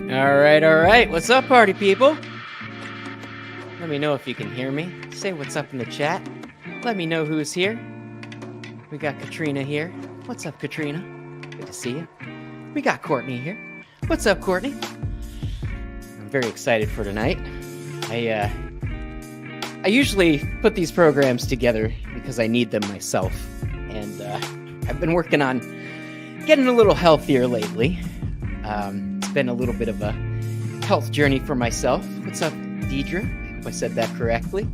All right. What's up, party people? Let me know if you can hear me. Say what's up in the chat. Let me know who's here. We got Katrina here. What's up, Katrina? Good to see you. We got Courtney here. What's up, Courtney? I'm very excited for tonight. I usually put these programs together because I need them myself. And I've been working on getting a little healthier lately. It's been a little bit of a health journey for myself. What's up, Deidre? I hope I said that correctly.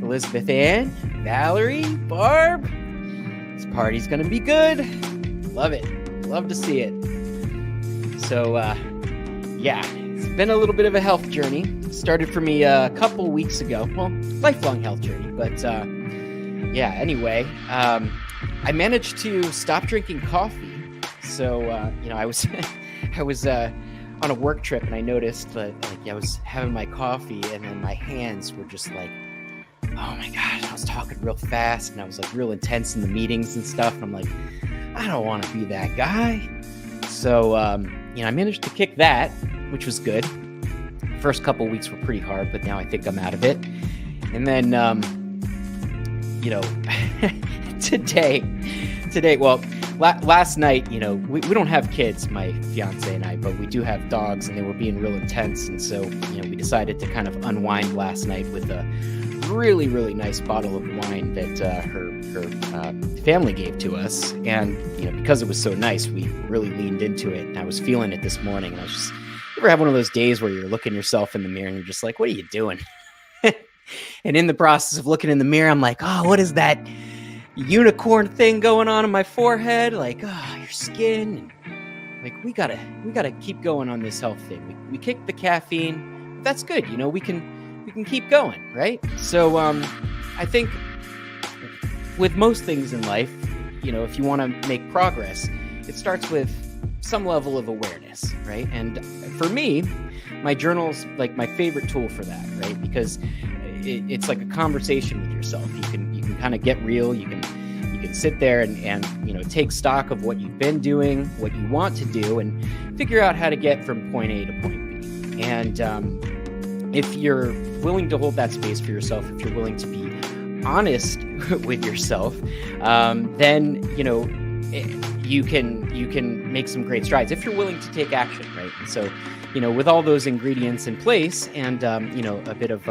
Elizabeth Ann, Valerie, Barb. This party's gonna be good. Love it. Love to see it. So, it's been a little bit of a health journey. Started for me a couple weeks ago. Well, lifelong health journey. But, anyway, I managed to stop drinking coffee. So, I was I was on a work trip and I noticed that I was having my coffee and then my hands were just like, oh my gosh, I was talking real fast and I was like real intense in the meetings and stuff. And I'm like, I don't want to be that guy. So, I managed to kick that, which was good. First couple weeks were pretty hard, but now I think I'm out of it. And then, today, well, last night, we don't have kids, my fiance and I, but we do have dogs and they were being real intense. And so, we decided to kind of unwind last night with a really, really nice bottle of wine that her family gave to us. And, because it was so nice, we really leaned into it. And I was feeling it this morning. And I was just, you ever have one of those days where you're looking yourself in the mirror and you're just like, what are you doing? And in the process of looking in the mirror, I'm like, oh, what is that unicorn thing going on in my forehead? Like, oh, your skin. Like, we gotta keep going on this health thing. We kicked the caffeine, but that's good. We can keep going, right? So I think with most things in life, if you want to make progress, it starts with some level of awareness, right? And for me, my journal's like my favorite tool for that, right? Because it's like a conversation with yourself. You can kind of get real. You can sit there and take stock of what you've been doing, what you want to do, and figure out how to get from point A to point B. And if you're willing to hold that space for yourself, if you're willing to be honest with yourself, then you can make some great strides if you're willing to take action, right? And so, with all those ingredients in place and a bit of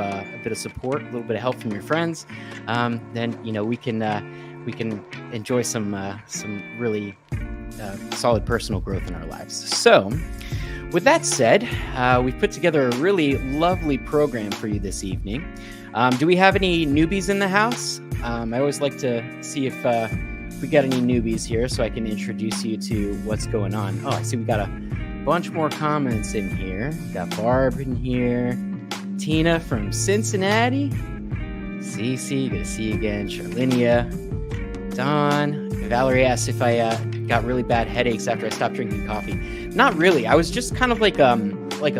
support, a little bit of help from your friends, then we can enjoy some really solid personal growth in our lives. So, with that said, we've put together a really lovely program for you this evening. Do we have any newbies in the house? I always like to see if we got any newbies here so I can introduce you to what's going on. Oh, I see we got a bunch more comments in here. We got Barb in here. Tina from Cincinnati. Cece, good to see you again. Charlinia. Don. Valerie asked if I got really bad headaches after I stopped drinking coffee. Not really. I was just kind of like a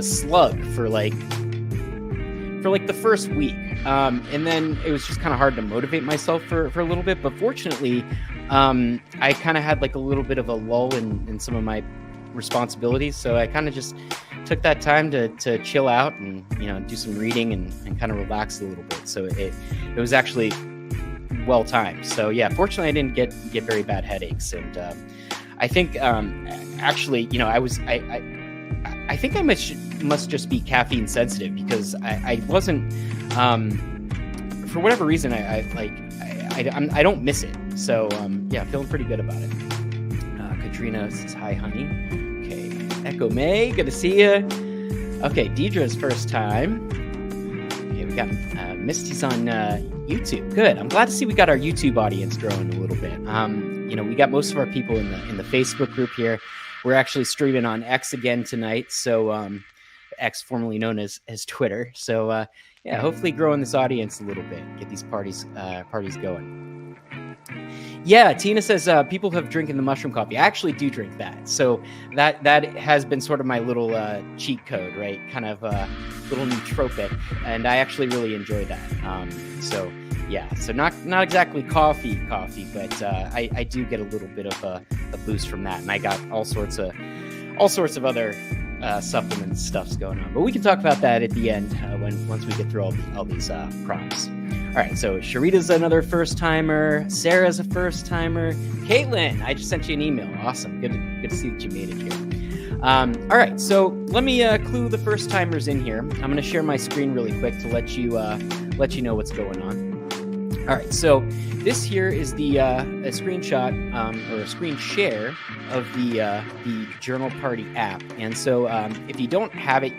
slug for the first week. And then it was just kind of hard to motivate myself for a little bit. But fortunately, I kind of had like a little bit of a lull in some of my responsibilities. So I kind of just took that time to chill out and, do some reading and kind of relax a little bit. So it was actually well timed. So yeah, fortunately I didn't get very bad headaches. And I think actually, I think I must just be caffeine sensitive because I wasn't for whatever reason I don't miss it. So feeling pretty good about it. Katrina says hi, honey. Okay, Echo May, good to see you. Okay, Deidre's first time. Okay, we got Misty's on YouTube. Good. I'm glad to see we got our YouTube audience growing a little bit. We got most of our people in the Facebook group here. We're actually streaming on X again tonight. So X, formerly known as Twitter. So hopefully growing this audience a little bit, get these parties going. Yeah, Tina says people have drinking the mushroom coffee. I actually do drink that. So that has been sort of my little cheat code, right? Kind of little nootropic. And I actually really enjoy that. So not exactly coffee, but I do get a little bit of a boost from that. And I got all sorts of other supplement stuff's going on. But we can talk about that at the end once we get through all these prompts. All right, so Sharita's another first-timer. Sarah's a first-timer. Caitlin, I just sent you an email. Awesome. Good to see that you made it here. All right, so let me clue the first-timers in here. I'm going to share my screen really quick to let you know what's going on. All right, so this here is the a screenshot or a screen share of the Journal Party app. And so if you don't have it,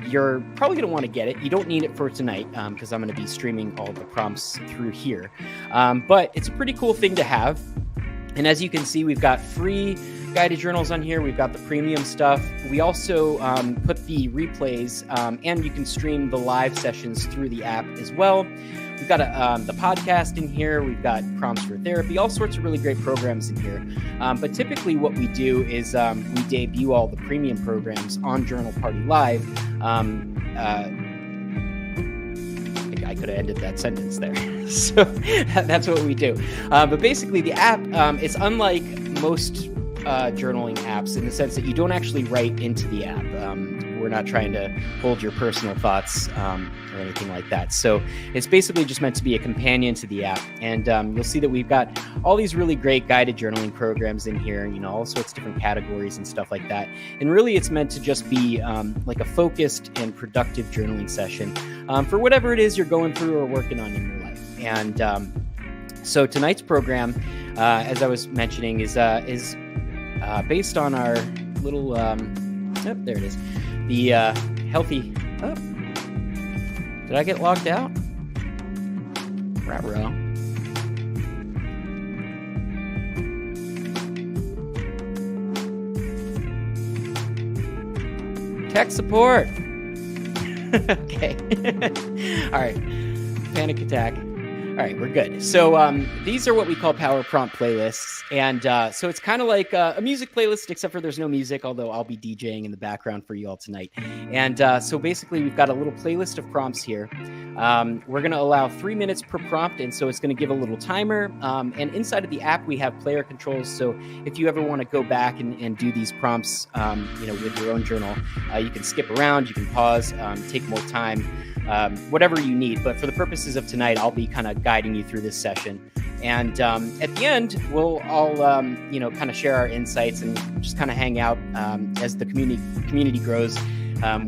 you're probably going to want to get it. You don't need it for tonight because I'm going to be streaming all the prompts through here. But it's a pretty cool thing to have. And as you can see, we've got free guided journals on here. We've got the premium stuff. We also put the replays and you can stream the live sessions through the app as well. We've got the podcast in here. We've got prompts for therapy, all sorts of really great programs in here. But typically what we do is we debut all the premium programs on Journal Party Live. I think I could have ended that sentence there. So that's what we do. But basically the app, it's unlike most journaling apps in the sense that you don't actually write into the app. We're not trying to hold your personal thoughts or anything like that. So it's basically just meant to be a companion to the app. And you'll see that we've got all these really great guided journaling programs in here, all sorts of different categories and stuff like that. And really it's meant to just be like a focused and productive journaling session for whatever it is you're going through or working on in your life. And so tonight's program, as I was mentioning, is based on our little, there it is. The healthy, did I get logged out? Ruh-roh. Tech support. Okay. All right. Panic attack. All right, we're good. So these are what we call power prompt playlists. And so it's kind of like a music playlist, except for there's no music, although I'll be DJing in the background for you all tonight. And so basically we've got a little playlist of prompts here. We're going to allow 3 minutes per prompt. And so it's going to give a little timer. And inside of the app, we have player controls. So if you ever want to go back and do these prompts, with your own journal, you can skip around, you can pause, take more time. Whatever you need. But for the purposes of tonight, I'll be kind of guiding you through this session. And at the end, we'll all, kind of share our insights and just kind of hang out as the community grows.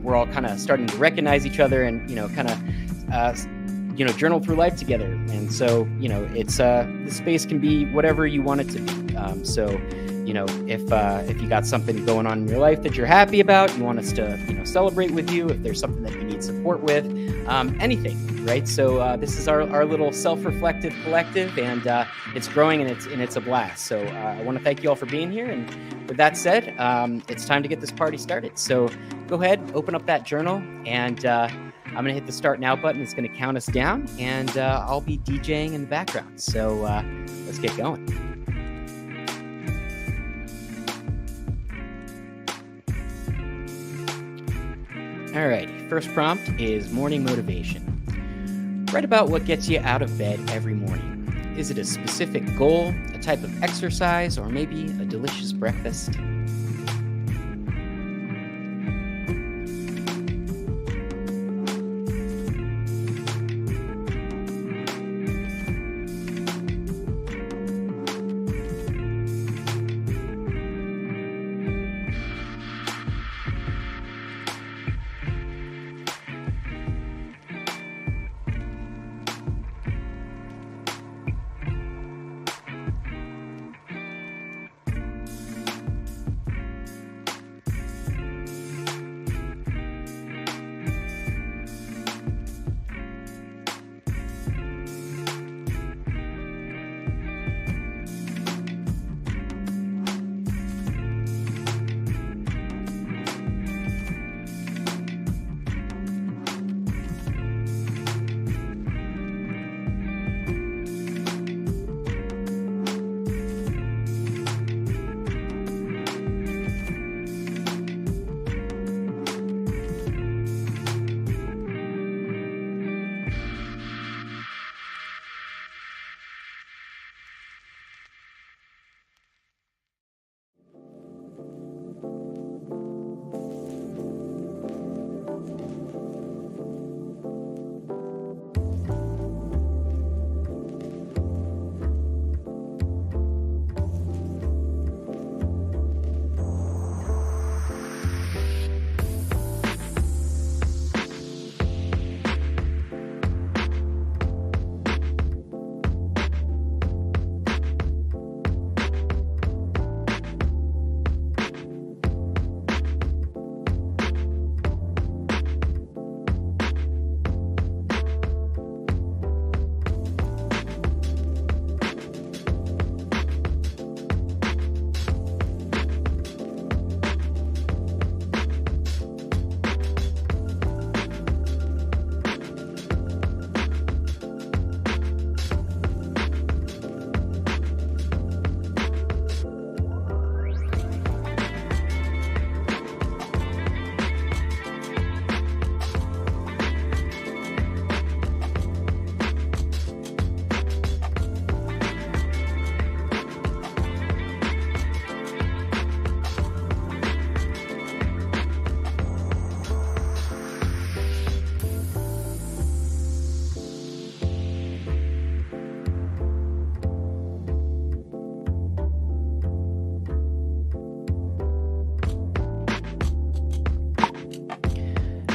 We're all kind of starting to recognize each other and, kind of, journal through life together. And so, it's the space can be whatever you want it to be. So, if you got something going on in your life that you're happy about, you want us to, celebrate with you. If there's something that you need support with, anything, right? So this is our little self-reflective collective, and it's growing and it's a blast. So I want to thank you all for being here. And with that said, it's time to get this party started. So go ahead, open up that journal, and I'm going to hit the start now button. It's going to count us down, and I'll be DJing in the background. So let's get going. All right, first prompt is morning motivation. Write about what gets you out of bed every morning. Is it a specific goal, a type of exercise, or maybe a delicious breakfast?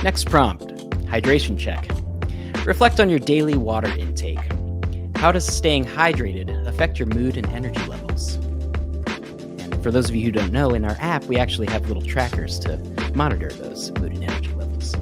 Next prompt, hydration check. Reflect on your daily water intake. How does staying hydrated affect your mood and energy levels? And for those of you who don't know, in our app, we actually have little trackers to monitor those mood and energy levels.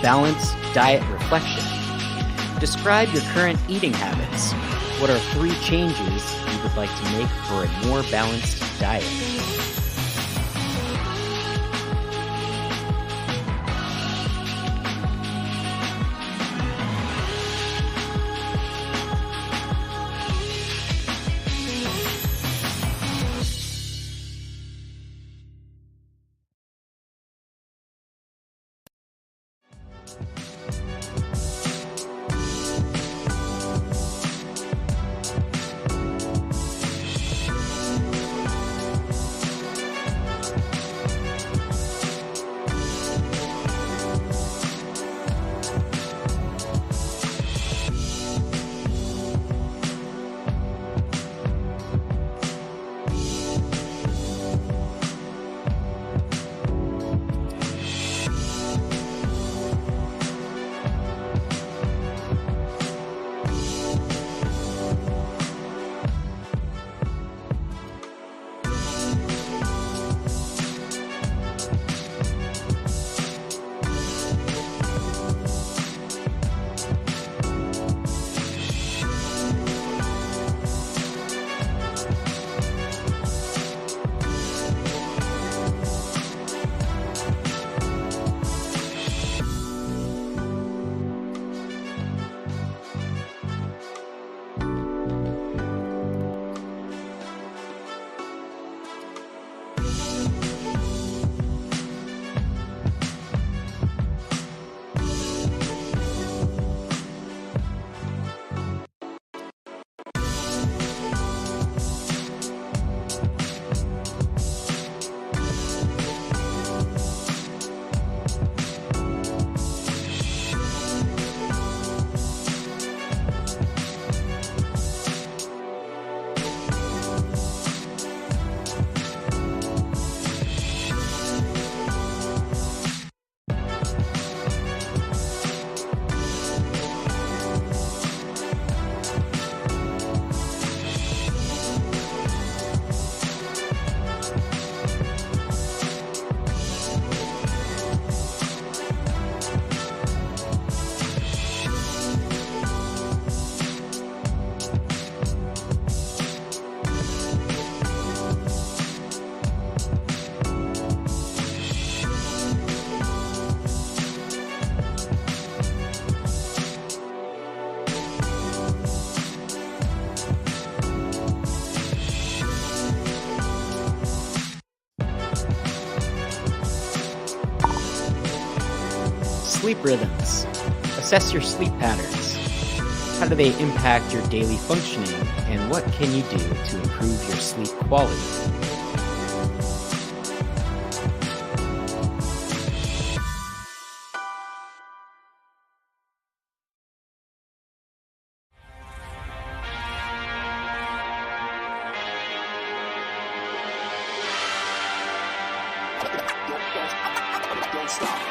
Balanced diet reflection. Describe your current eating habits. What are 3 changes you would like to make for a more balanced diet? Sleep rhythms. Assess your sleep patterns. How do they impact your daily functioning, and what can you do to improve your sleep quality? Don't stop.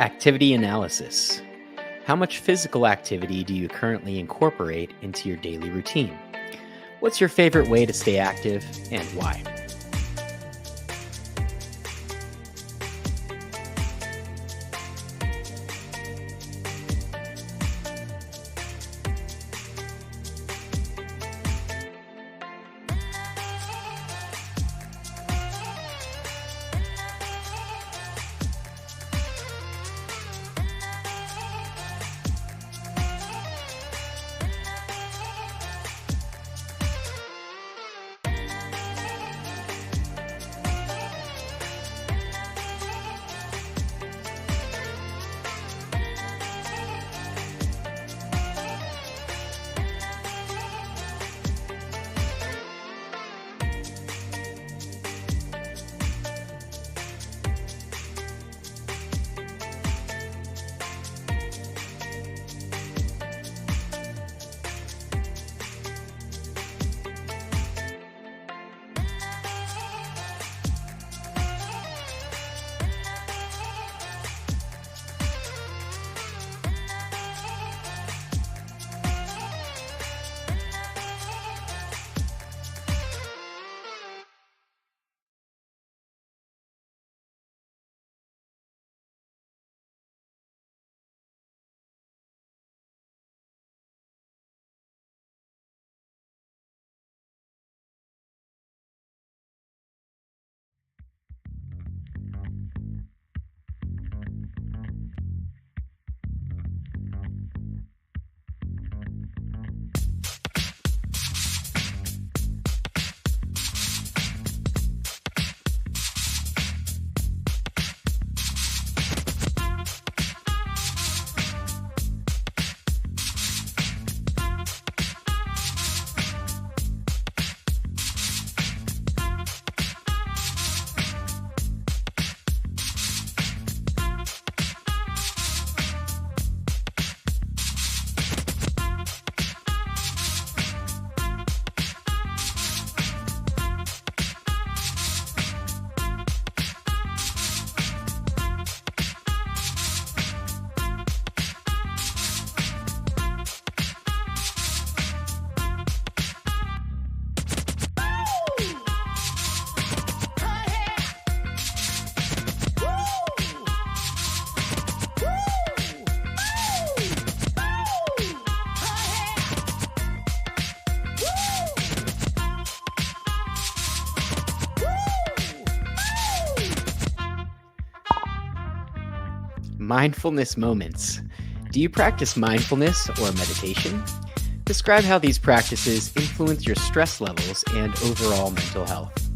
Activity analysis. How much physical activity do you currently incorporate into your daily routine? What's your favorite way to stay active and why? mindfulness moments. Do you practice mindfulness or meditation? Describe how these practices influence your stress levels and overall mental health.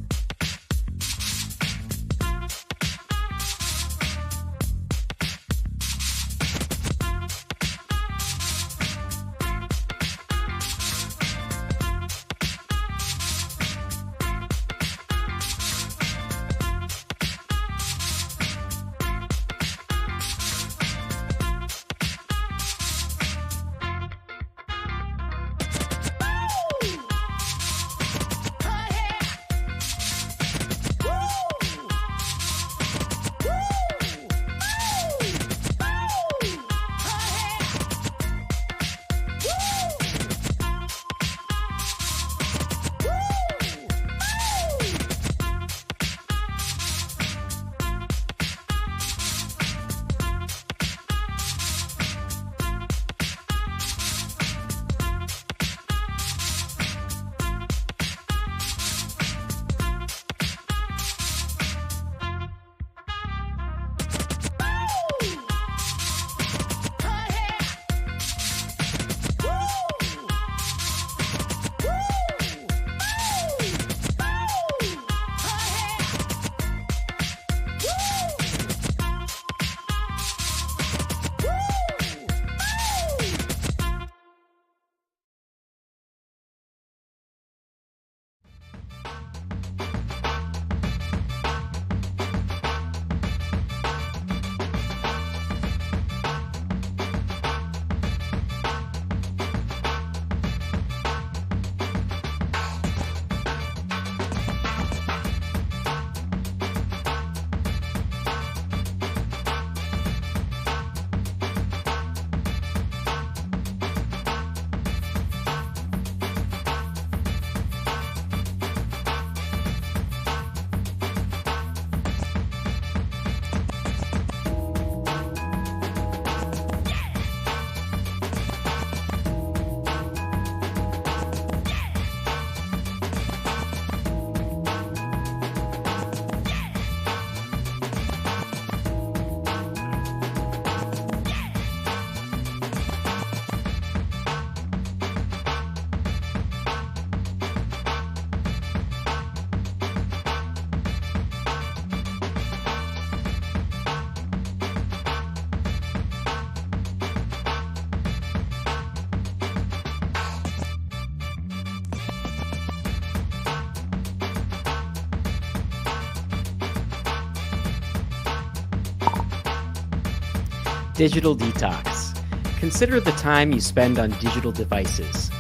Digital detox. Consider the time you spend on digital devices.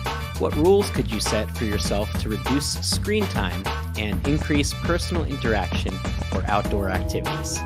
What rules could you set for yourself to reduce screen time and increase personal interaction or outdoor activities?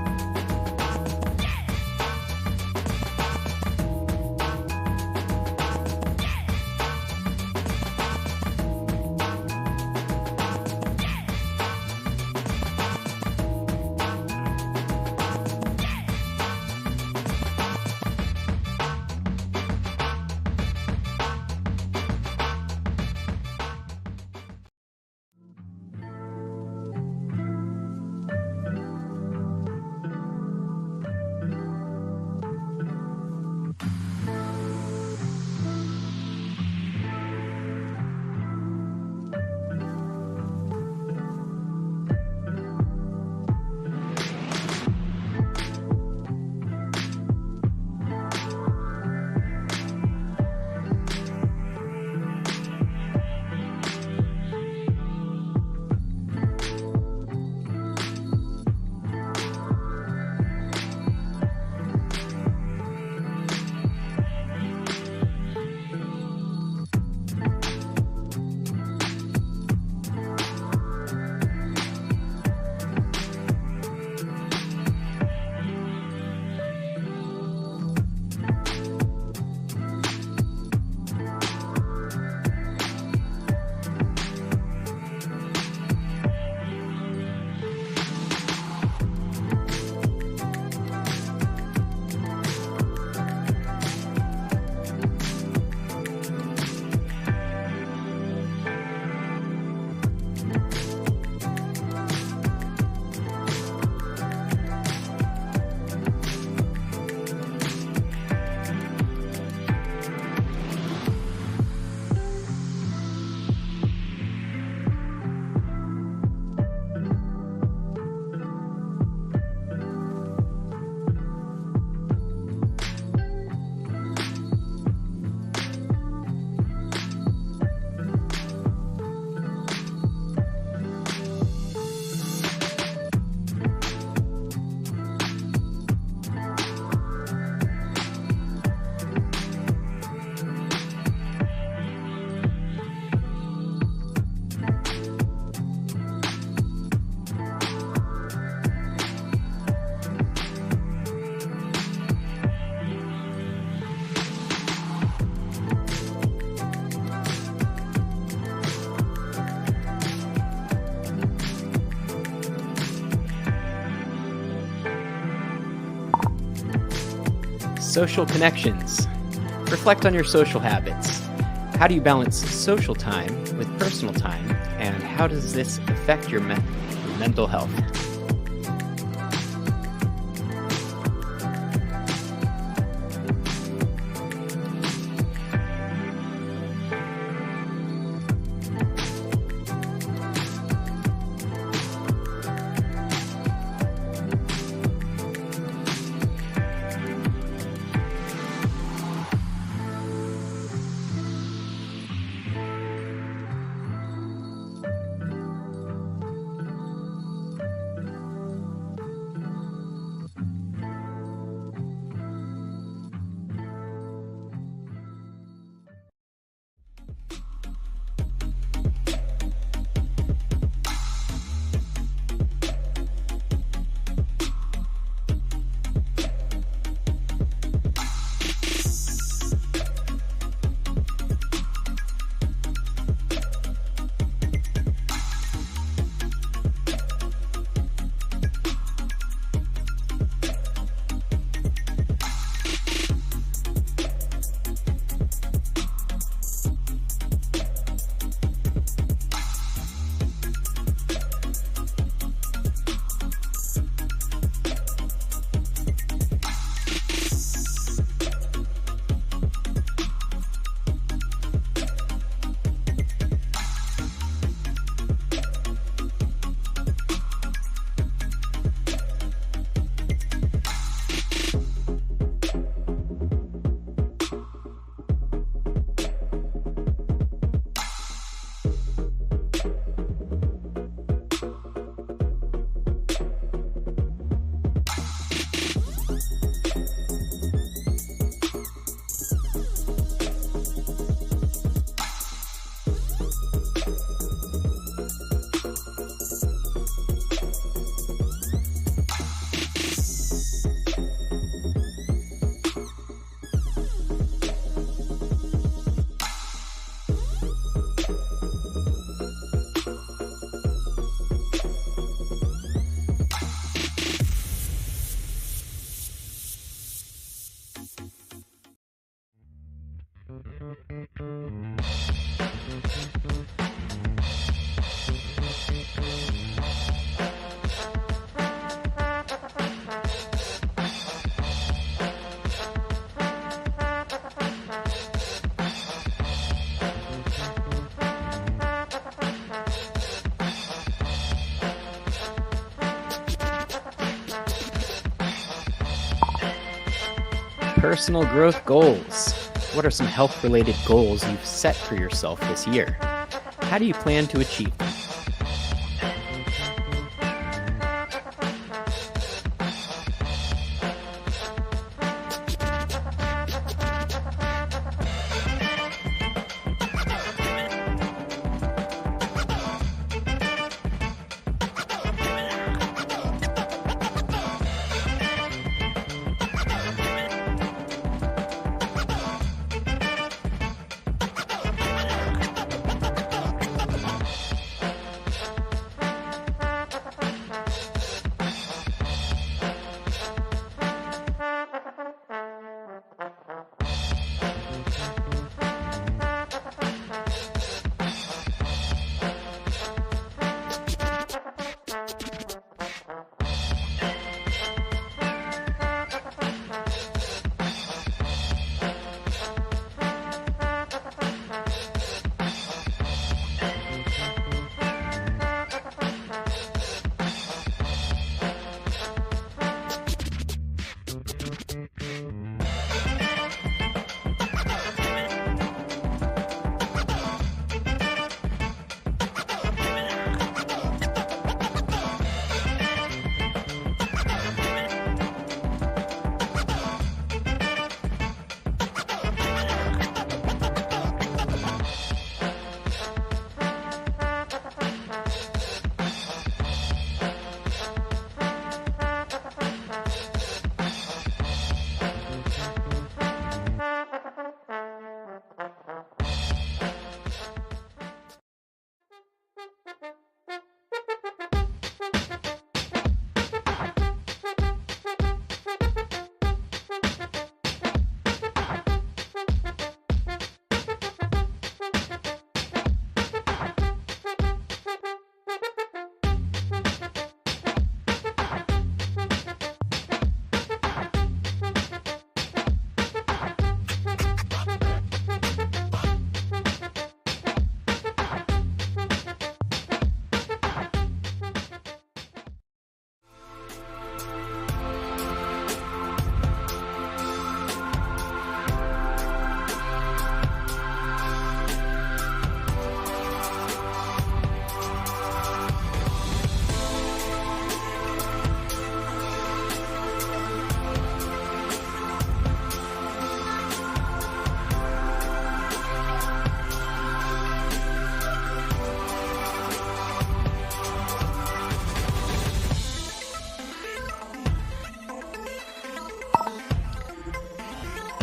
Social connections. Reflect on your social habits. How do you balance social time with personal time, and how does this affect your mental health? Personal growth goals. What are some health-related goals you've set for yourself this year? How do you plan to achieve them?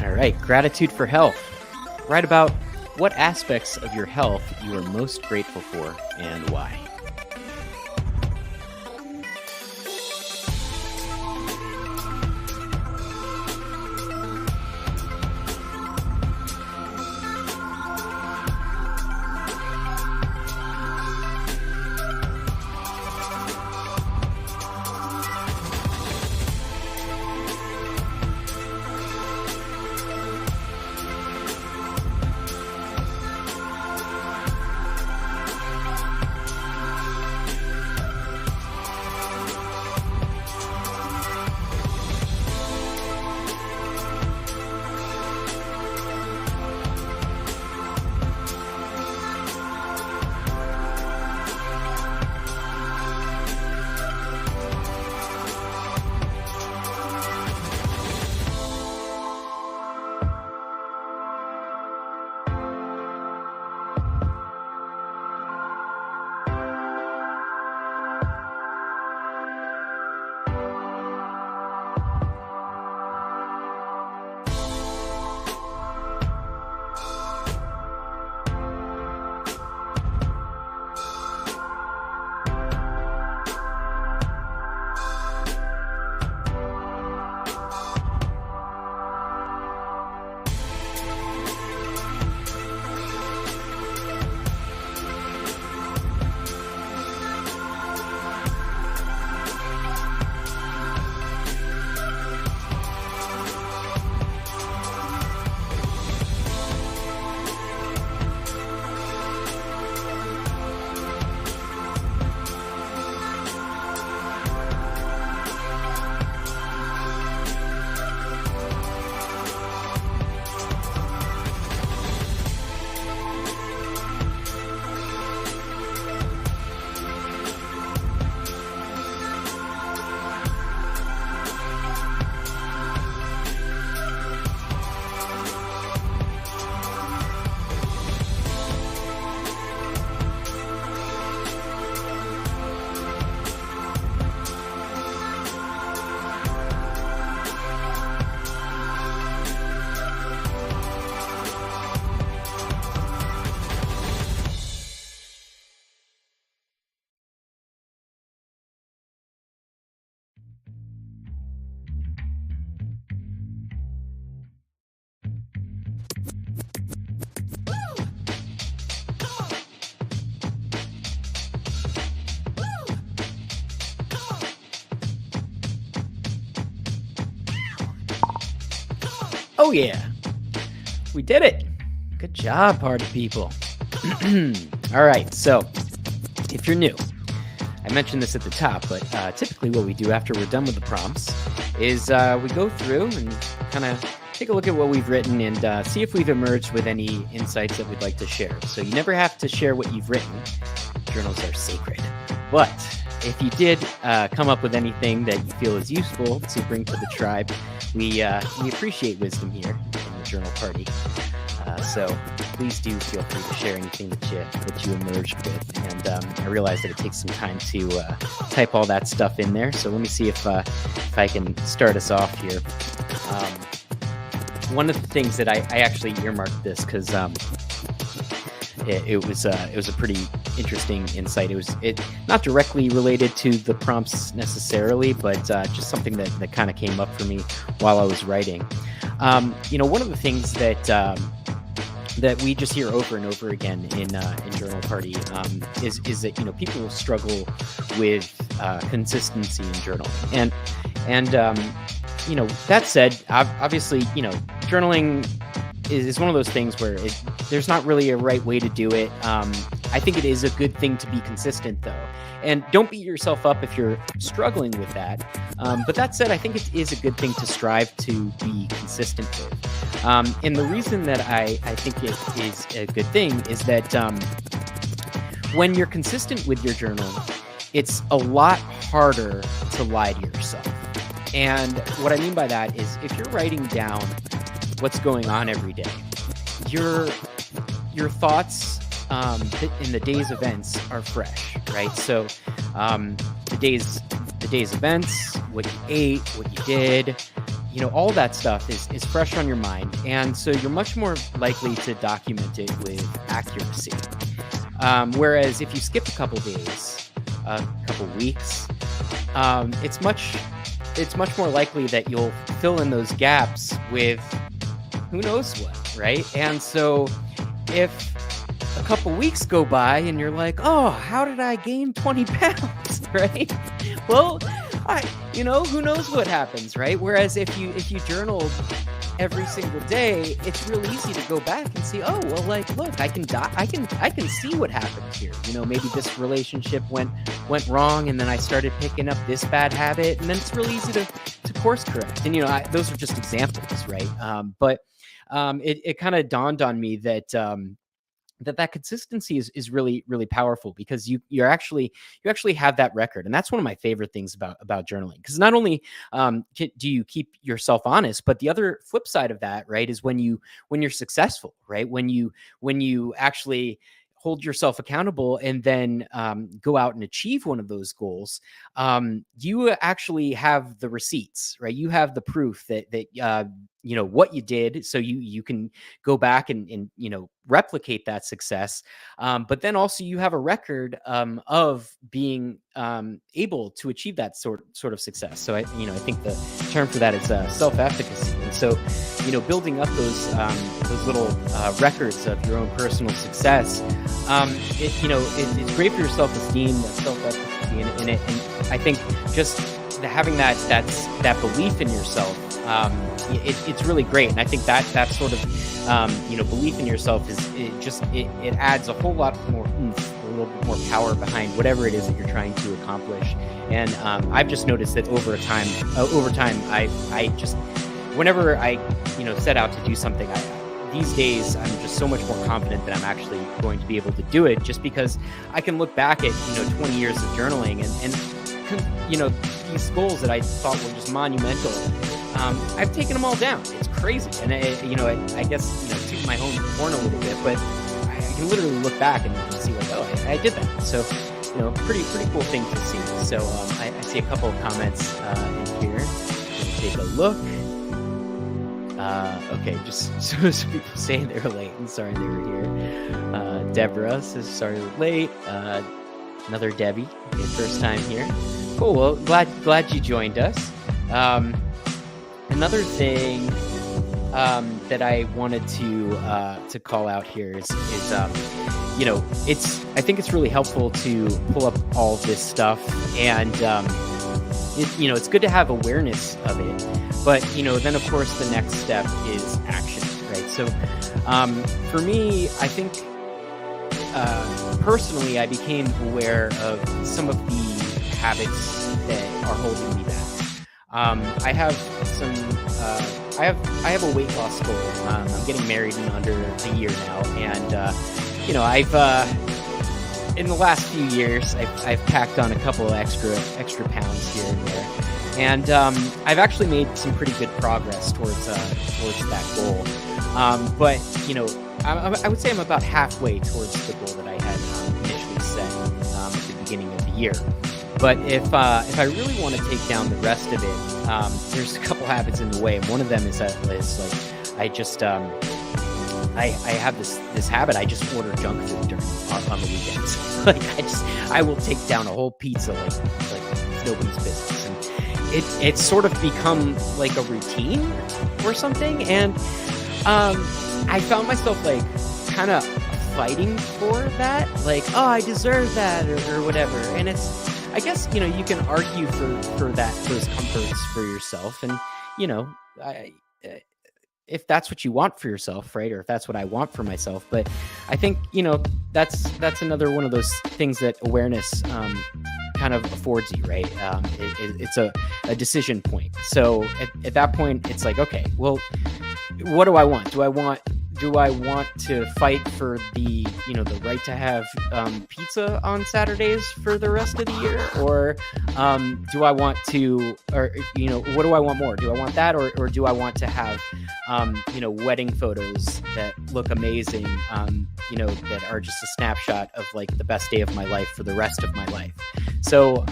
All right, gratitude for health. Write about what aspects of your health you are most grateful for and why. Oh yeah, we did it. Good job, party people. All right, so if you're new, I mentioned this at the top, but typically what we do after we're done with the prompts is we go through and kind of take a look at what we've written and see if we've emerged with any insights that we'd like to share. So you never have to share what you've written. Journals are sacred. But if you did come up with anything that you feel is useful to bring to the tribe, we appreciate wisdom here in the journal party. So please do feel free to share anything that you emerged with. And I realize that it takes some time to type all that stuff in there. So let me see if I can start us off here. One of the things that I actually earmarked this because it was a pretty interesting insight. It was not directly related to the prompts necessarily, but just something that kind of came up for me while I was writing. One of the things that we just hear over and over again in Journal Party is that people struggle with consistency in journaling, and that said, obviously journaling is one of those things where there's not really a right way to do it. I think it is a good thing to be consistent, though. And don't beat yourself up if you're struggling with that. But that said, I think it is a good thing to strive to be consistent with. And the reason that I think it is a good thing is that when you're consistent with your journal, it's a lot harder to lie to yourself. And what I mean by that is if you're writing down what's going on every day, your thoughts in the day's events are fresh, right? So the day's events, what you ate, what you did, all that stuff is fresh on your mind. And so you're much more likely to document it with accuracy. Whereas if you skip a couple days, a couple weeks, it's much more likely that you'll fill in those gaps with who knows what, right? And so if a couple weeks go by and you're like, oh, how did I gain 20 pounds, right? Well, who knows what happens, right? Whereas if you journaled every single day, it's real easy to go back and see, oh, well, like, look, I can see what happened here. Maybe this relationship went wrong, and then I started picking up this bad habit, and then it's real easy to course correct. And those are just examples, right? But it kind of dawned on me that that consistency is really, really powerful, because you actually have that record. And that's one of my favorite things about journaling, because not only do you keep yourself honest, but the other flip side of that, right, is when you're successful, right, when you actually hold yourself accountable and then go out and achieve one of those goals, you actually have the receipts, right? You have the proof that what you did, so you can go back and replicate that success. But then also you have a record of being able to achieve that sort of success. So I think the term for that is self-efficacy. And so building up those little records of your own personal success, it's great for your self-esteem, that self-efficacy, and I think just having that belief in yourself, it's really great. And I think that sort of belief in yourself it adds a whole lot more oomph, a little bit more power behind whatever it is that you're trying to accomplish. And I've just noticed that over time, I just, whenever I set out to do something, these days I'm just so much more confident that I'm actually going to be able to do it, just because I can look back at 20 years of journaling and these goals that I thought were just monumental. I've taken them all down. It's crazy. And I guess toot my own horn a little bit, but I can literally look back and see like, oh, I did that. So pretty cool thing to see. So I see a couple of comments in here. Let's take a look. Okay, just so people saying they were late and sorry they were here. Deborah says sorry we're late. Another Debbie, okay, first time here. Cool. Well, glad you joined us. Another thing that I wanted to call out here is I think it's really helpful to pull up all this stuff, and it's good to have awareness of it. But then of course the next step is action, right? So for me, I think personally, I became aware of some of the habits that are holding me back. I have a weight loss goal. I'm getting married in under a year now, and I've in the last few years I've packed on a couple of extra pounds here and there, and I've actually made some pretty good progress towards that goal. But I would say I'm about halfway towards the goal that I had initially set at the beginning of the year. But if I really want to take down the rest of it, there's a couple habits in the way. And one of them is like I just I have this habit. I just order junk food on the weekends. Like I will take down a whole pizza like it's nobody's business. And it's sort of become like a routine or something. And I found myself like kind of fighting for that, like, oh, I deserve that or whatever. And I guess you can argue for those comforts for yourself, and if that's what you want for yourself, right, or if that's what I want for myself. But I think that's another one of those things that awareness kind of affords you, right? It's a decision point. So at that point, it's like, okay, well, what do I want? Do I want to fight for the the right to have pizza on Saturdays for the rest of the year, or do I want to, or what do I want more? Do I want that, or do I want to have wedding photos that look amazing, that are just a snapshot of like the best day of my life for the rest of my life? So,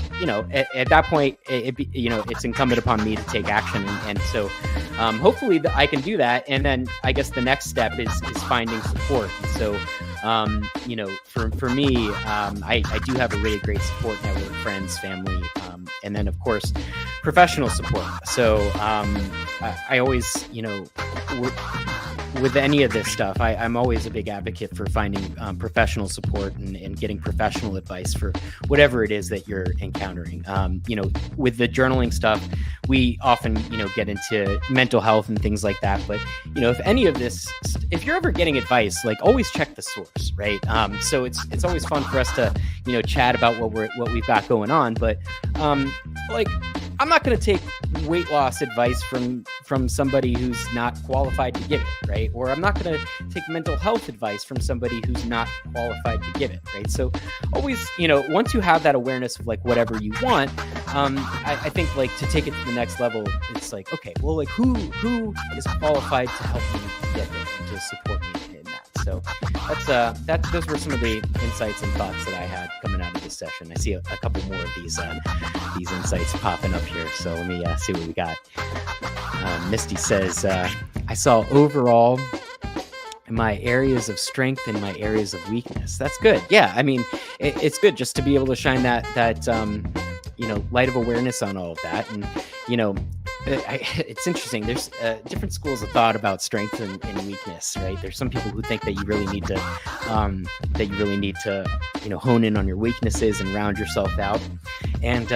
at that point, it's incumbent upon me to take action. And so hopefully I can do that. And then I guess the next step is finding support. So, for me, I do have a really great support network, friends, family, and then of course, professional support. So I always, with any of this stuff, I'm always a big advocate for finding professional support and getting professional advice for whatever it is that you're encountering. With the journaling stuff, we often, get into mental health and things like that. But, if any of this, if you're ever getting advice, like always check the source, right? So it's always fun for us to, chat about what we've got going on. But I'm not going to take weight loss advice from somebody who's not qualified to give it, right? Or I'm not going to take mental health advice from somebody who's not qualified to give it, right? So always, once you have that awareness of like whatever you want, I think like to take it to the next level, it's like, okay, well, like who is qualified to help me get there and to support me in that? So those were some of the insights and thoughts that I had coming out of this session. I see a couple more of these insights popping up here. So let me see what we got. Misty says, I saw overall my areas of strength and my areas of weakness. That's good. Yeah, I mean, it's good just to be able to shine that light of awareness on all of that. And it's interesting. There's different schools of thought about strength and weakness, right? There's some people who think that you really need to hone in on your weaknesses and round yourself out. And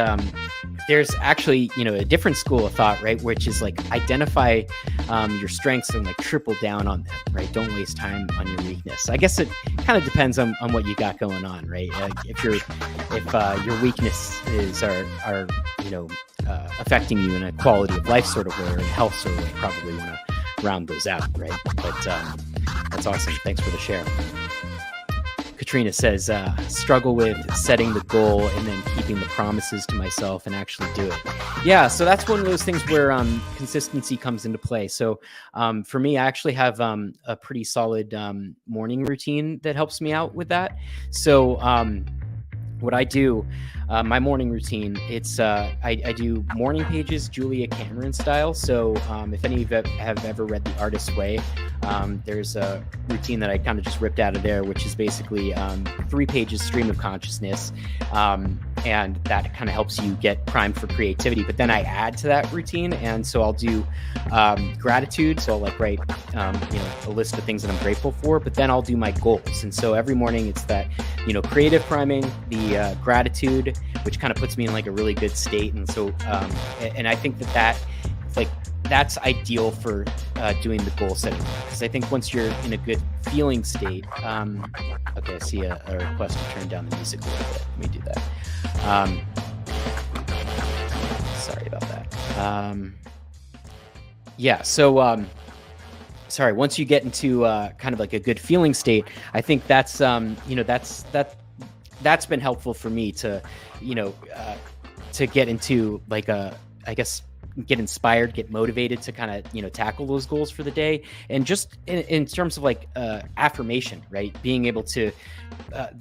there's actually, a different school of thought, right? Which is like identify your strengths and like triple down on them, right? Don't waste time on your weakness. I guess it kind of depends on what you got going on, right? If your weaknesses are affecting you in a quality of life sort of way or in health sort of way, probably want to round those out, right? But that's awesome. Thanks for the share. Katrina says, struggle with setting the goal and then keeping the promises to myself and actually do it. Yeah, so that's one of those things where consistency comes into play. So for me, I actually have a pretty solid morning routine that helps me out with that. So what I do, my morning routine, it's I do morning pages Julia Cameron style. So if any of you have ever read The Artist's Way, there's a routine that I kind of just ripped out of there, which is basically 3 pages stream of consciousness. And that kind of helps you get primed for creativity. But then I add to that routine. And so I'll do gratitude. So I'll like write, a list of things that I'm grateful for, but then I'll do my goals. And so every morning it's that, creative priming, the gratitude, which kind of puts me in like a really good state. And so, and I think that's ideal for doing the goal setting, because I think once you're in a good feeling state, okay, I see a request to turn down the music a little bit. Let me do that. Sorry about that. Yeah, so sorry, once you get into kind of like a good feeling state, I think that's that's been helpful for me to get into like get inspired, get motivated to kind of, tackle those goals for the day. And just in terms of like affirmation, right? Being able to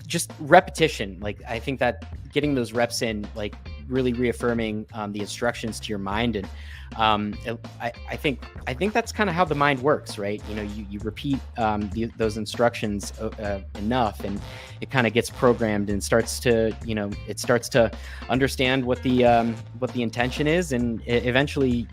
just repetition. Like, I think that getting those reps in, like really reaffirming the instructions to your mind. And I think that's kind of how the mind works, right? You repeat those instructions enough, and it kind of gets programmed and starts to understand what the intention is, and eventually,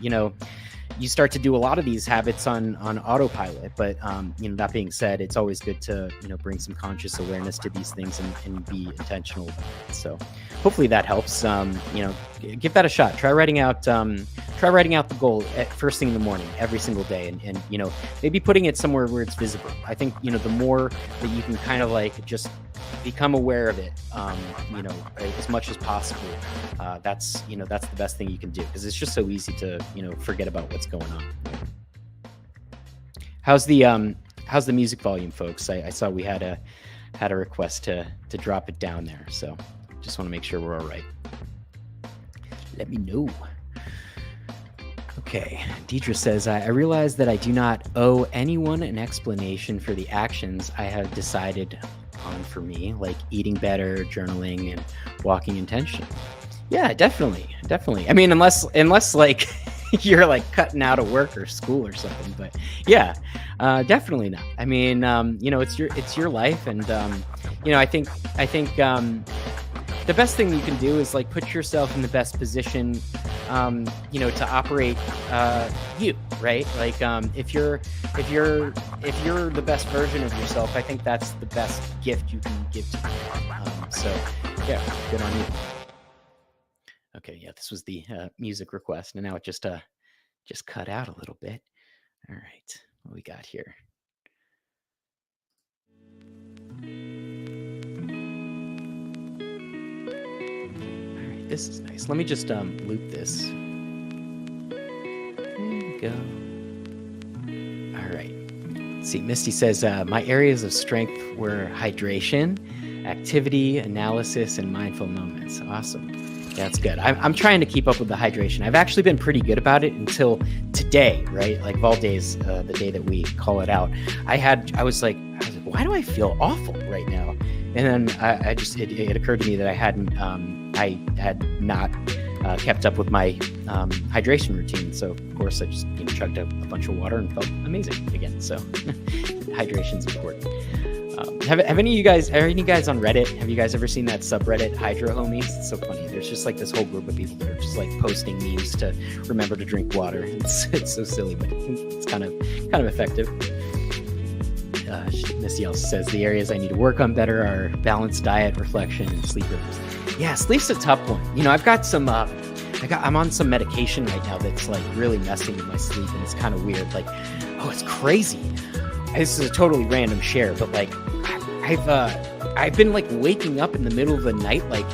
you start to do a lot of these habits on autopilot. But that being said, it's always good to bring some conscious awareness to these things and be intentional about it. So hopefully that helps. Give that a shot. Try writing out the goal at first thing in the morning every single day, and maybe putting it somewhere where it's visible. I think the more that you can kind of like just become aware of it, as much as possible, that's the best thing you can do, because it's just so easy to forget about what's going on. How's the music volume, folks? I saw we had a request to drop it down there, so just want to make sure we're all right. Let me know. Okay, Deidre says, I realize that I do not owe anyone an explanation for the actions I have decided on for me, like eating better, journaling, and walking intentionally. Yeah, definitely. I mean, unless like you're like cutting out of work or school or something, but yeah, definitely not. I mean, it's your life, and I think the best thing you can do is like put yourself in the best position, to operate you, right? Like if you're the best version of yourself, I think that's the best gift you can give to people. So yeah, good on you. Okay, yeah, this was the music request, and now it just cut out a little bit. All right, what we got here? This is nice. Let me just loop this. There you go. All right. Let's see, Misty says, my areas of strength were hydration, activity, analysis, and mindful moments. Awesome. Yeah, that's good. I'm trying to keep up with the hydration. I've actually been pretty good about it until today, right? Like Valdez, the day that we call it out. I was like, why do I feel awful right now? And then it occurred to me that I had not kept up with my hydration routine. So of course I just chugged a bunch of water and felt amazing again. So hydration's important. Have any of you guys on Reddit? Have you guys ever seen that subreddit Hydro Homies? It's so funny. There's just like this whole group of people that are just like posting memes to remember to drink water. It's so silly, but it's kind of effective. Missy also says the areas I need to work on better are balanced diet, reflection, and sleep rhythms. Yeah, sleep's a tough one. I've got some. I'm on some medication right now that's like really messing with my sleep, and it's kind of weird. Like, it's crazy. This is a totally random share, but like, I've been like waking up in the middle of the night, like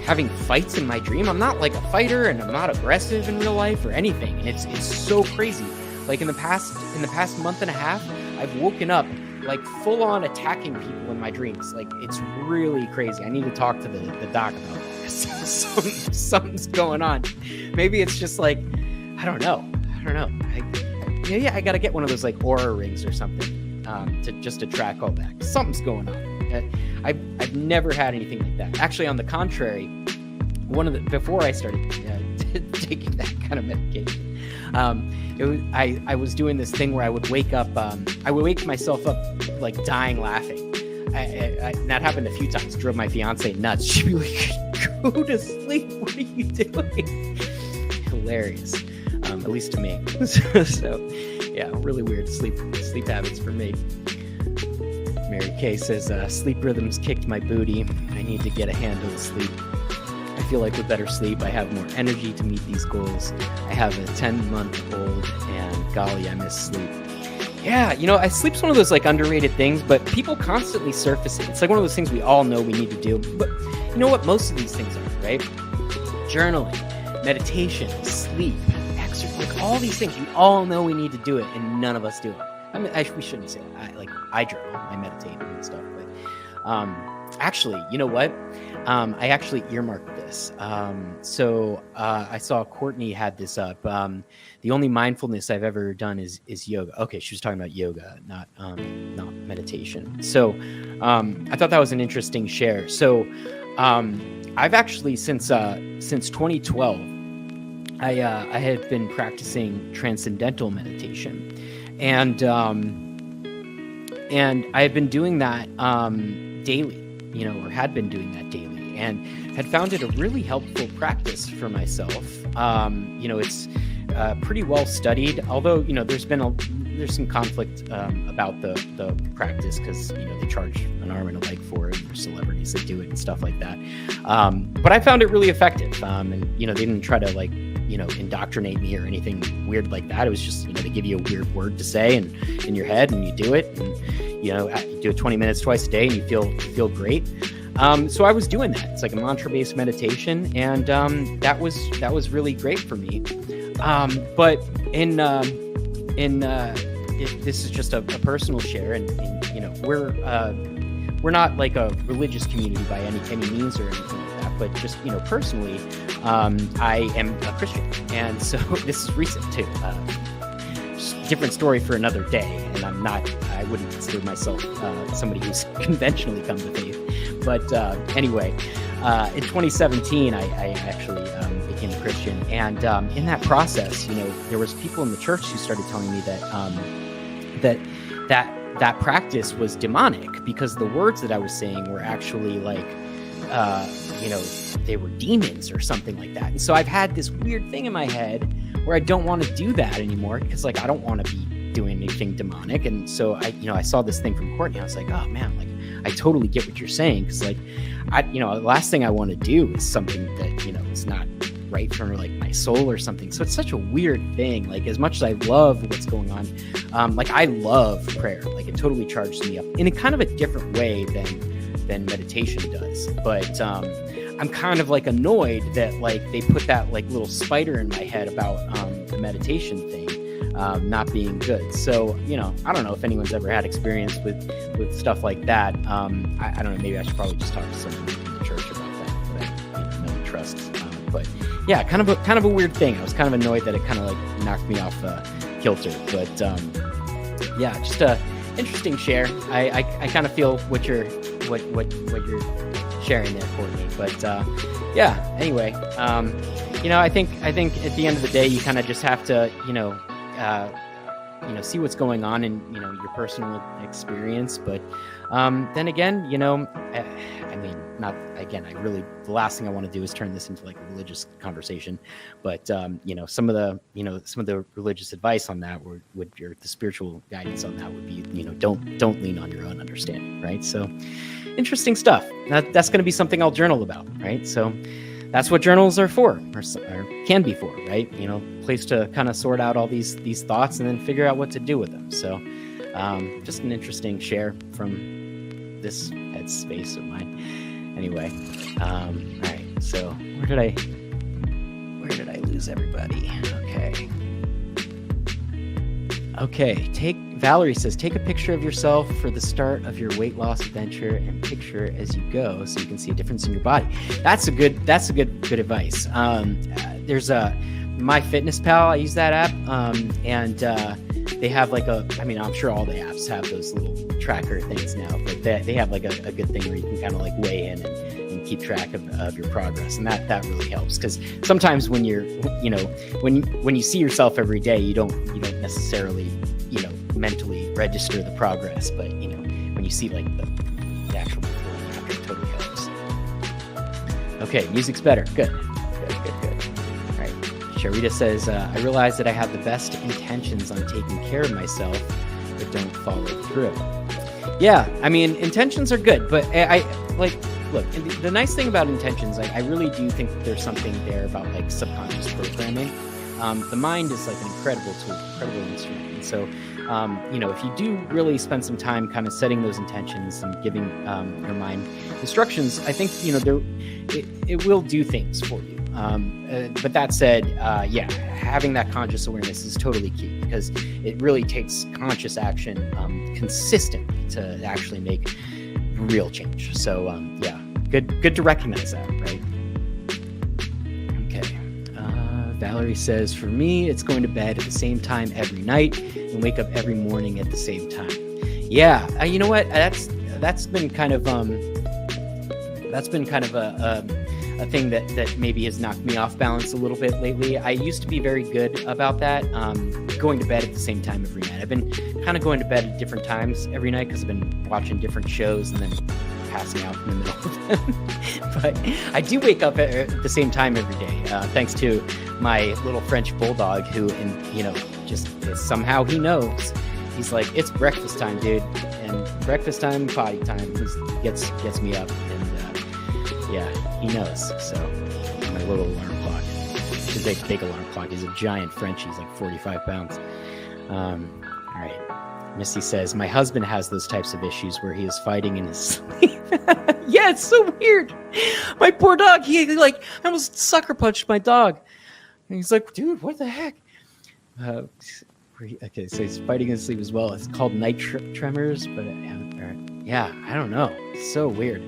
having fights in my dream. I'm not like a fighter, and I'm not aggressive in real life or anything. And it's so crazy. Like in the past month and a half, I've woken up like full on attacking people in my dreams. Like it's really crazy. I need to talk to the doc about this. Something's going on. Maybe it's just like, I don't know. I got to get one of those like aura rings or something to track all that. Something's going on. I've never had anything like that. Actually, on the contrary, before I started taking that kind of medication, I was doing this thing where I would wake up, I would wake myself up like dying laughing. That happened a few times. Drove my fiance nuts. She'd be like, "Go to sleep. What are you doing?" Hilarious, at least to me. So, yeah, really weird sleep habits for me. Mary Kay says, "Sleep rhythms kicked my booty. I need to get a handle of sleep. I feel like with better sleep, I have more energy to meet these goals. I have a 10-month-old, and golly, I miss sleep." Yeah, sleep's one of those like underrated things, but people constantly surface it. It's like one of those things we all know we need to do. But you know what? Most of these things are, right? Journaling, meditation, sleep, exercise, like all these things, we all know we need to do it, and none of us do it. I mean, we shouldn't say that. I journal, I meditate and stuff, but actually, you know what? I actually earmarked this. So I saw Courtney had this up. The only mindfulness I've ever done is yoga. Okay, she was talking about yoga, not meditation. So I thought that was an interesting share. So I've actually since 2012, I have been practicing transcendental meditation, and I have been doing that daily. Or had been doing that daily, and had found it a really helpful practice for myself. It's pretty well studied, although there's some conflict about the practice because they charge an arm and a leg for it, and there's celebrities that do it and stuff like that. But I found it really effective, and they didn't try to indoctrinate me or anything weird like that. It was just they give you a weird word to say and in your head, and you do it, and you do it 20 minutes twice a day, and you feel great. So I was doing that. It's like a mantra-based meditation, and that was really great for me. But this is just a personal share, and we're not like a religious community by any means or anything like that. But just personally, I am a Christian, and so this is recent too. Different story for another day, and I'm not. I wouldn't consider myself somebody who's conventionally come to faith. But anyway, in 2017, I actually became a Christian. And in that process, there was people in the church who started telling me that practice was demonic, because the words that I was saying were actually like, they were demons or something like that. And so I've had this weird thing in my head where I don't want to do that anymore, because like I don't want to be doing anything demonic. And so I saw this thing from Courtney. I was like, oh man, like I totally get what you're saying, because like the last thing I want to do is something that is not right for like my soul or something. So it's such a weird thing. Like, as much as I love what's going on, like I love prayer. Like it totally charges me up in a kind of a different way than meditation does. But I'm kind of like annoyed that like they put that like little spider in my head about the meditation thing not being good. So I don't know if anyone's ever had experience with stuff like that. I don't know, maybe I should probably just talk to someone in the church about that I know and trust. But yeah, kind of a weird thing. I was kind of annoyed that it kind of like knocked me off kilter. But yeah, just a interesting share. I kind of feel what you're sharing there, Courtney. But yeah, anyway, I think at the end of the day, you kind of just have to see what's going on in your personal experience. But then again, the last thing I want to do is turn this into like a religious conversation. But some of the religious advice on that the spiritual guidance on that would be don't lean on your own understanding, right? So interesting stuff. That's going to be something I'll journal about, right? So that's what journals are for, or can be for, right? Place to kind of sort out all these thoughts and then figure out what to do with them. So just an interesting share from this headspace of mine. Anyway, all right. So where did I lose everybody? Okay. Valerie says, take a picture of yourself for the start of your weight loss adventure and picture as you go, so you can see a difference in your body. That's a good advice. There's a MyFitnessPal. I use that app, and they have like I'm sure all the apps have those little tracker things now, but they have like a good thing where you can kind of like weigh in and keep track of your progress, and that really helps, because sometimes when you're when you see yourself every day, you don't necessarily mentally register the progress, but when you see like the actual before and after, it totally helps. Okay, music's better. Good. All right, Sharita says, I realize that I have the best intentions on taking care of myself, but don't follow through. Yeah, intentions are good, but look, the nice thing about intentions, I really do think that there's something there about like subconscious programming. The mind is like an incredible tool, incredible instrument. And so, if you do really spend some time kind of setting those intentions and giving your mind instructions, I think, it will do things for you. But that said, having that conscious awareness is totally key, because it really takes conscious action consistently to actually make real change. So, good to recognize that, right? Valerie says, for me, it's going to bed at the same time every night and wake up every morning at the same time. Yeah, you know what? That's been kind of a thing that maybe has knocked me off balance a little bit lately. I used to be very good about that, going to bed at the same time every night. I've been kind of going to bed at different times every night because I've been watching different shows and then passing out in the middle of them. But I do wake up at the same time every day, thanks to my little French bulldog, who, just somehow he knows. He's like, it's breakfast time, dude, and breakfast time, potty time gets me up, and he knows. So my little alarm clock, it's a big alarm clock. He's a giant Frenchie. He's like 45 pounds. All right. Misty says, my husband has those types of issues where he is fighting in his sleep. Yeah, it's so weird. My poor dog, I almost sucker punched my dog. And he's like, dude, what the heck? Okay, so he's fighting in his sleep as well. It's called night tremors, but I don't know. It's so weird.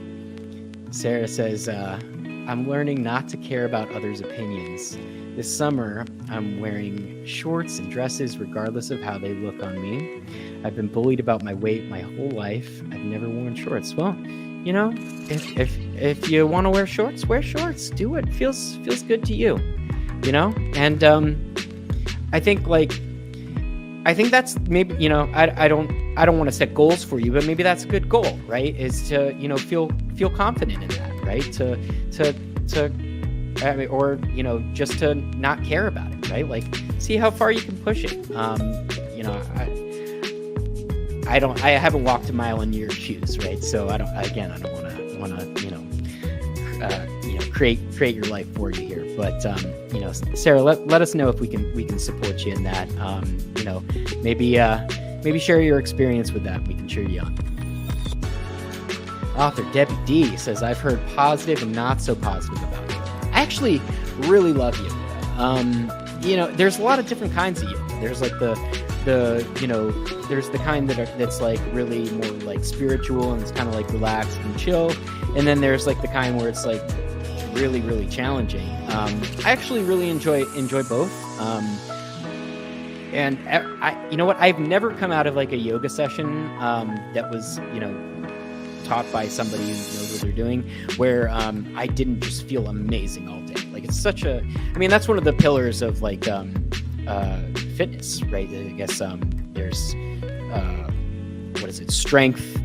Sarah says, I'm learning not to care about others' opinions. This summer, I'm wearing shorts and dresses regardless of how they look on me. I've been bullied about my weight my whole life. I've never worn shorts. Well, you know, if you want to wear shorts, wear shorts. Do what feels good to you, you know? And I think that's maybe, you know, I don't want to set goals for you, but maybe that's a good goal, right? Is to, you know, feel confident in that, right? I mean, or, you know, just to not care about it, right? Like, see how far you can push it. You know, I haven't walked a mile in your shoes, right? So I don't want to, you know, create your life for you here. But, you know, Sarah, let us know if we can support you in that. You know, maybe share your experience with that. We can cheer you on. Author Debbie D says, I've heard positive and not so positive about you. I actually really love yoga. You know, there's a lot of different kinds of yoga. There's like the you know, there's the kind that's like really more like spiritual and it's kind of like relaxed and chill. And then there's like the kind where it's like really, really challenging. I actually really enjoy both. And you know what? I've never come out of like a yoga session that was, you know, taught by somebody who knows what they're doing, where I didn't just feel amazing all day. Like it's I mean, that's one of the pillars of like fitness, right? I guess there's what is it? Strength,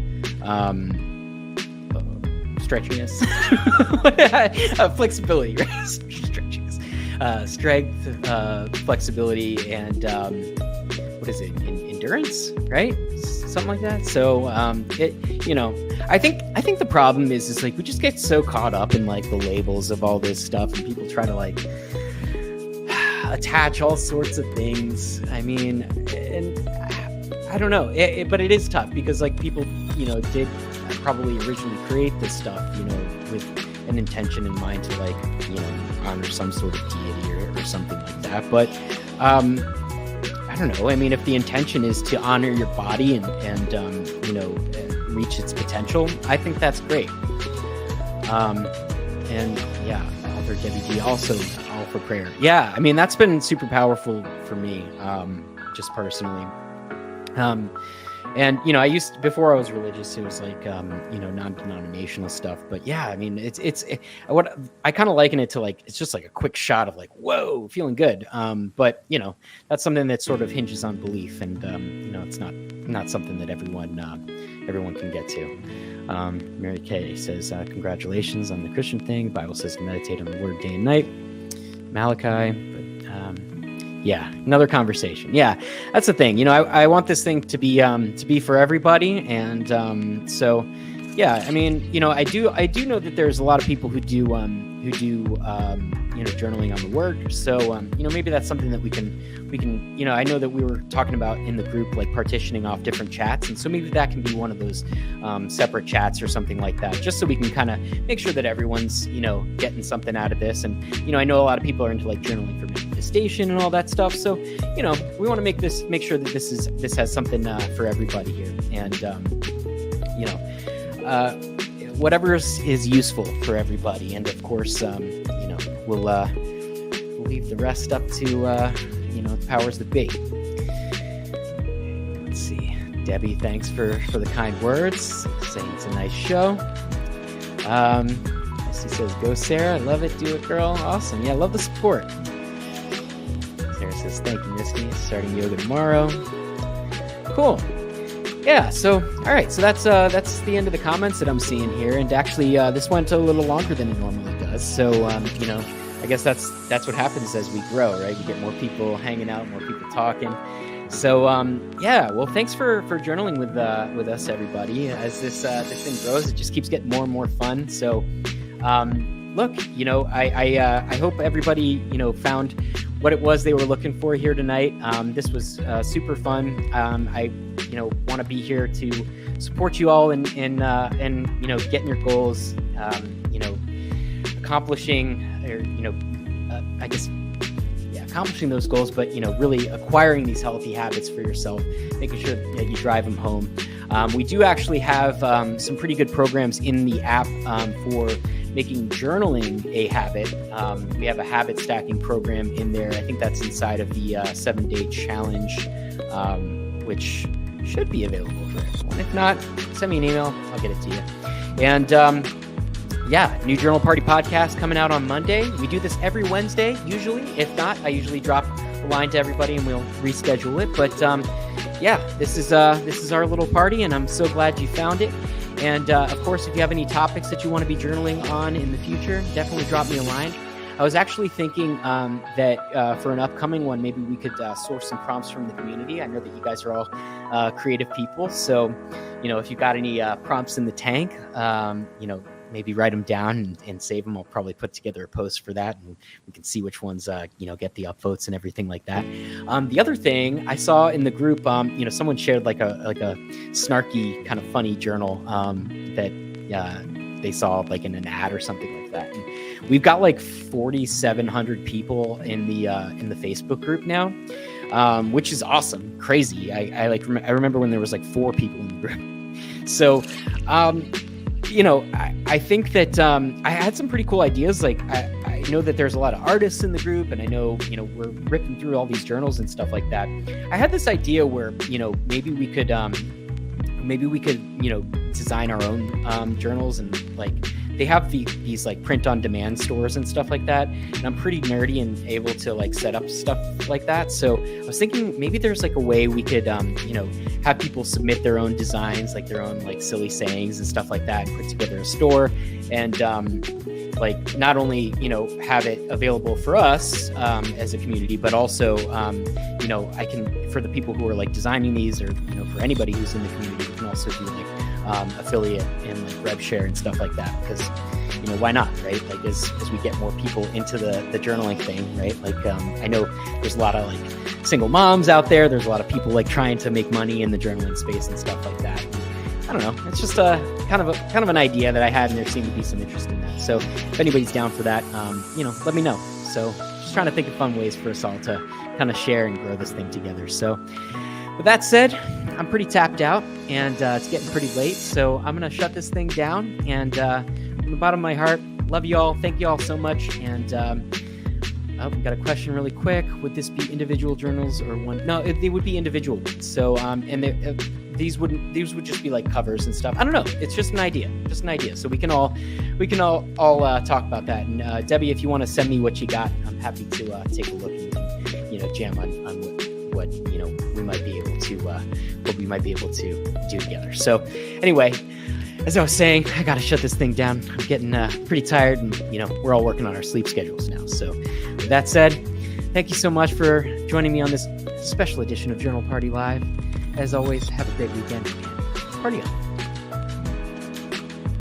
stretchiness, flexibility, right? Stretchiness, strength, flexibility, and what is it? Endurance, right? Something like that. So you know, I think the problem is like we just get so caught up in like the labels of all this stuff, and people try to like attach all sorts of things. I mean, and I don't know, but it is tough because like people, you know, did probably originally create this stuff, you know, with an intention in mind to like, you know, honor some sort of deity or something like that. But I don't know. I mean, if the intention is to honor your body and you know, reach its potential, I think that's great. And yeah, author Debbie D also all for prayer. Yeah, I mean, that's been super powerful for me, just personally. And, you know, before I was religious, it was like, you know, non-denominational stuff. But yeah, I mean, what I kind of liken it to like, it's just like a quick shot of like, whoa, feeling good. But, you know, that's something that sort of hinges on belief. And, you know, it's not something that everyone can get to. Mary Kay says, congratulations on the Christian thing. The Bible says to meditate on the word day and night. Malachi, but, yeah, another conversation. Yeah, that's the thing. You know, I want this thing to be for everybody, and so yeah. I mean, you know, I do know that there's a lot of people who do you know, journaling on the word. So you know, maybe that's something that we can you know, I know that we were talking about in the group like partitioning off different chats, and so maybe that can be one of those separate chats or something like that, just so we can kind of make sure that everyone's, you know, getting something out of this. And you know, I know a lot of people are into like journaling for manifestation and all that stuff, so you know, we want to make sure that this has something for everybody here. And you know, whatever is useful for everybody. And of course, you know, we'll leave the rest up to you know, the powers that be. Let's see. Debbie, thanks for the kind words, saying it's a nice show. She says, go Sarah, I love it, do it girl. Awesome. Yeah, I love the support. Sarah says, thank you, Misty. Starting yoga tomorrow. Cool. Yeah, so all right, so that's the end of the comments that I'm seeing here. And actually this went a little longer than it normally does. So you know, I guess that's what happens as we grow, right? We get more people hanging out, more people talking. So yeah, well, thanks for journaling with us, everybody. As this thing grows, it just keeps getting more and more fun. So look, you know, I hope everybody, you know, found what it was they were looking for here tonight. This was super fun. I, you know, want to be here to support you all in you know, getting your goals, you know, accomplishing, or you know, I guess, yeah, accomplishing those goals, but you know, really acquiring these healthy habits for yourself, making sure that you drive them home. We do actually have some pretty good programs in the app for making journaling a habit. We have a habit stacking program in there. I think that's inside of the 7-day challenge, which should be available for everyone. If not, send me an email. I'll get it to you. And new Journal Party podcast coming out on Monday. We do this every Wednesday, usually. If not, I usually drop a line to everybody and we'll reschedule it. But this is our little party, and I'm so glad you found it. And of course, if you have any topics that you want to be journaling on in the future, definitely drop me a line. I was actually thinking that for an upcoming one, maybe we could source some prompts from the community. I know that you guys are all creative people. So, if you got any prompts in the tank, maybe write them down and save them. I'll probably put together a post for that, and we can see which ones, get the upvotes and everything like that. The other thing I saw in the group, someone shared like a snarky kind of funny journal that they saw like in an ad or something like that. And we've got like 4,700 people in the Facebook group now, which is awesome, crazy. I remember when there was like 4 people in the group. So, I think that I had some pretty cool ideas. Like I know that there's a lot of artists in the group, and I know, we're ripping through all these journals and stuff like that. I had this idea where, maybe we could design our own journals, and like they have these like print on demand stores and stuff like that. And I'm pretty nerdy and able to like set up stuff like that. So I was thinking maybe there's like a way we could, have people submit their own designs, like their own like silly sayings and stuff like that, and put together a store. And like not only, have it available for us as a community, but also, I can, for the people who are like designing these, or, for anybody who's in the community, we can also do like affiliate and like rev share and stuff like that, because why not, right? Like as we get more people into the journaling thing, right? Like I know there's a lot of like single moms out there, there's a lot of people like trying to make money in the journaling space and stuff like that. I don't know, it's just a kind of an idea that I had, and there seemed to be some interest in that. So if anybody's down for that, let me know. So just trying to think of fun ways for us all to kind of share and grow this thing together. So with that said, I'm pretty tapped out, and it's getting pretty late. So I'm going to shut this thing down. And from the bottom of my heart, love you all. Thank you all so much. And we got a question really quick. Would this be individual journals or one? No, they would be individual. So these would just be like covers and stuff. I don't know. It's just an idea. So we can all talk about that. And Debbie, if you want to send me what you got, I'm happy to take a look and jam on what we might be able to do together. So anyway, as I was saying, I got to shut this thing down. I'm getting pretty tired, and we're all working on our sleep schedules now. So with that said, thank you so much for joining me on this special edition of Journal Party Live. As always, have a great weekend and party on.